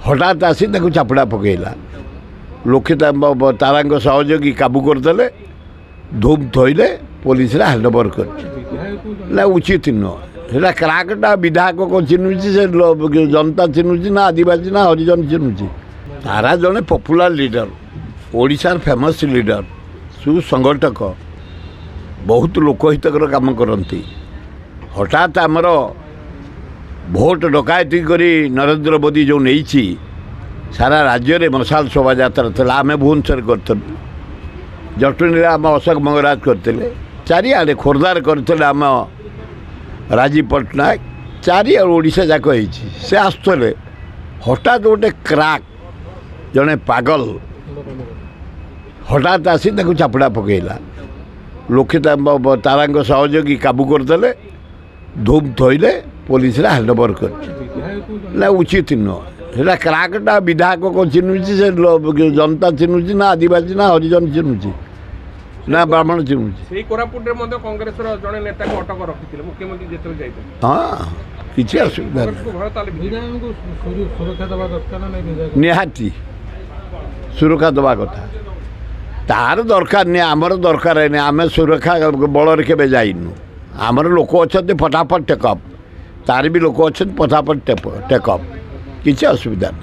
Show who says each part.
Speaker 1: हठात आसी ताकू चापड़ा पकईला लोके तारांग सहयोगी काबू करदे धूम थोइले पुलिस हैंडओवर कर उचित नुह सेटा क्राकटा विधायक कौन चिन्हुची से जनता चिन्हुची ना आदिवासी ना हरिजन चिन्हुची तारा जड़े पपुलर लीडर ओडिशार फेमस लीडर सुसंगठक बहुत लोकहितकर काम करती हठात आमर भोट डकायती करी नरेंद्र मोदी जो नहीं सारा राज्य में मशाल शोभा यात्रा था आम भुवनेश्वर कर जटुनी आम अशोक मंगराज करते चारिआडे खोर्धार करते आम राजीव पट्टनायक चारिआड ओडिशा जाक से आसुले हठात गोटे क्राक जड़े पागल हठात आसी चापड़ा पकईला लोके तारांग सहयोगी काबू करदे धूम थोइले पुलिस हैंडओवर कर उचित नुह सेटा क्राकटा विधायक कौन चिन्हुची से जनता चिन्हुची ना आदिवासी ना हरिजन चिन्हुची ना ब्राह्मण चिन्हुची हाँ किसी असुविधा निहाती सुरक्षा दवा कथा तार दरकार नहीं आमर दरकार है आम सुरक्षा बल के जाइनु आमर लोक अच्छा फटाफट टेकअप तार भी लोक अच्छा फटाफट टेकअप किसी असुविधा नहीं।